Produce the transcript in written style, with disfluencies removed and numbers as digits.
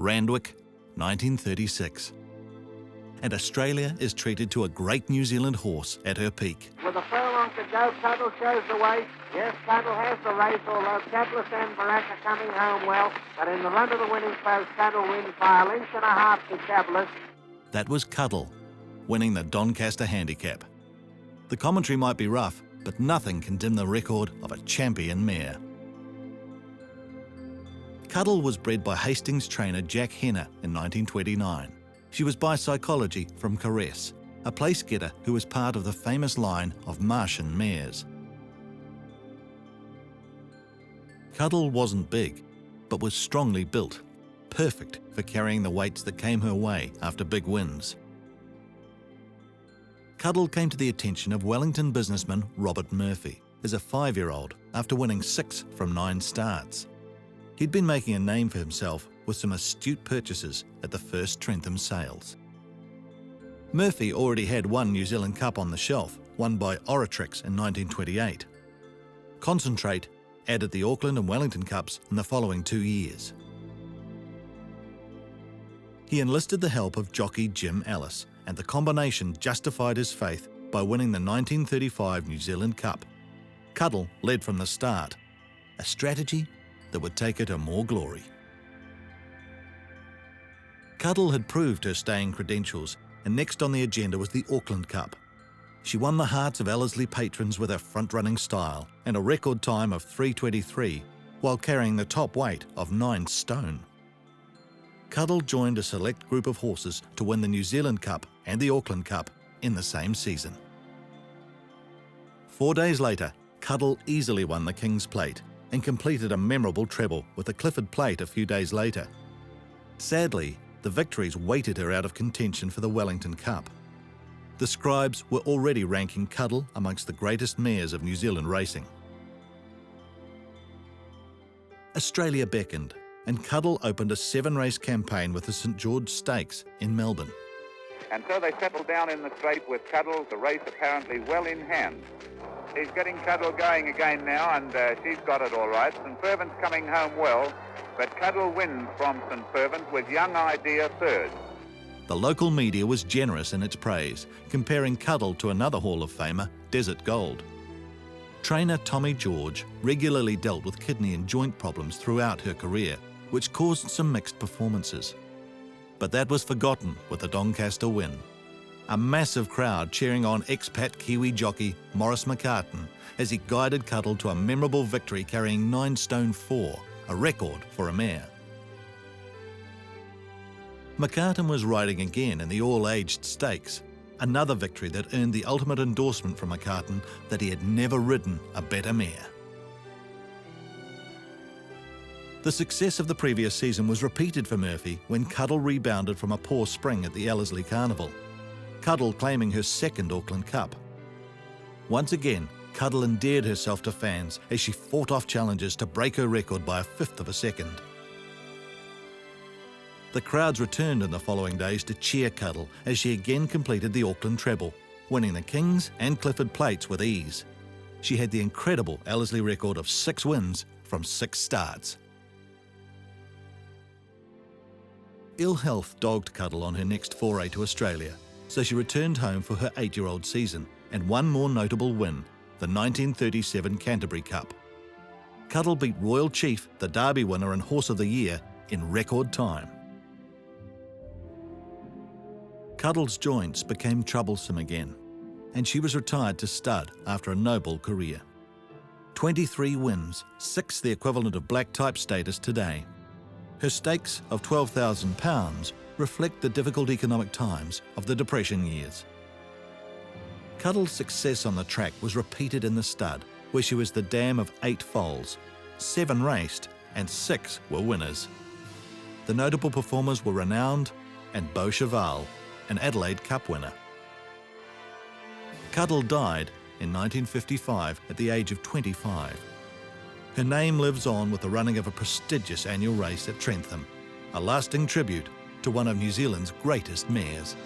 Randwick, 1936. And Australia is treated to a great New Zealand horse at her peak. With a furlong to go, Cuddle shows the way. Yes, Cuddle has the race, although Catless and Barack are coming home well. But in the run to the winning post, Cuddle wins by 1.5 lengths to Catless. That was Cuddle, winning the Doncaster Handicap. The commentary might be rough, but nothing can dim the record of a champion mare. Cuddle was bred by Hastings trainer Jack Henner in 1929. She was by psychology from Caress, a place-getter who was part of the famous line of Martian mares. Cuddle wasn't big, but was strongly built, perfect for carrying the weights that came her way after big wins. Cuddle came to the attention of Wellington businessman Robert Murphy as a 5-year-old after winning 6 from 9 starts. He'd been making a name for himself with some astute purchases at the first Trentham sales. Murphy already had one New Zealand Cup on the shelf, won by Oratrix in 1928. Concentrate added the Auckland and Wellington Cups in the following 2 years. He enlisted the help of jockey Jim Ellis, and the combination justified his faith by winning the 1935 New Zealand Cup. Cuddle led from the start, a strategy that would take her to more glory. Cuddle had proved her staying credentials, and next on the agenda was the Auckland Cup. She won the hearts of Ellerslie patrons with her front-running style and a record time of 3:23, while carrying the top weight of 9 stone. Cuddle joined a select group of horses to win the New Zealand Cup and the Auckland Cup in the same season. 4 days later, Cuddle easily won the King's Plate and completed a memorable treble with the Clifford Plate a few days later. Sadly, the victories weighted her out of contention for the Wellington Cup. The scribes were already ranking Cuddle amongst the greatest mares of New Zealand racing. Australia beckoned, and Cuddle opened a 7-race campaign with the St George Stakes in Melbourne. And so they settled down in the straight with Cuddle, the race apparently well in hand. He's getting Cuddle going again now, and she's got it all right. St Fervent's coming home well, but Cuddle wins from St Fervent with Young Idea third. The local media was generous in its praise, comparing Cuddle to another Hall of Famer, Desert Gold. Trainer Tommy George regularly dealt with kidney and joint problems throughout her career, which caused some mixed performances. But that was forgotten with the Doncaster win. A massive crowd cheering on expat Kiwi jockey Maurice McCartan as he guided Cuddle to a memorable victory carrying 9 stone 4, a record for a mare. McCartan was riding again in the all-aged stakes, another victory that earned the ultimate endorsement from McCartan that he had never ridden a better mare. The success of the previous season was repeated for Murphy when Cuddle rebounded from a poor spring at the Ellerslie Carnival, Cuddle claiming her 2nd Auckland Cup. Once again, Cuddle endeared herself to fans as she fought off challenges to break her record by 1/5 of a second. The crowds returned in the following days to cheer Cuddle as she again completed the Auckland treble, winning the Kings and Clifford Plates with ease. She had the incredible Ellerslie record of 6 wins from 6 starts. Ill health dogged Cuddle on her next foray to Australia, so she returned home for her 8-year-old season and one more notable win, the 1937 Canterbury Cup. Cuddle beat Royal Chief, the Derby winner and Horse of the Year, in record time. Cuddle's joints became troublesome again, and she was retired to stud after a noble career. 23 wins, 6 the equivalent of black type status today. Her stakes of £12,000 reflect the difficult economic times of the Depression years. Cuddle's success on the track was repeated in the stud, where she was the dam of 8 foals, 7 raced and 6 were winners. The notable performers were Renowned and Beau Cheval, an Adelaide Cup winner. Cuddle died in 1955 at the age of 25. Her name lives on with the running of a prestigious annual race at Trentham, a lasting tribute to one of New Zealand's greatest mares.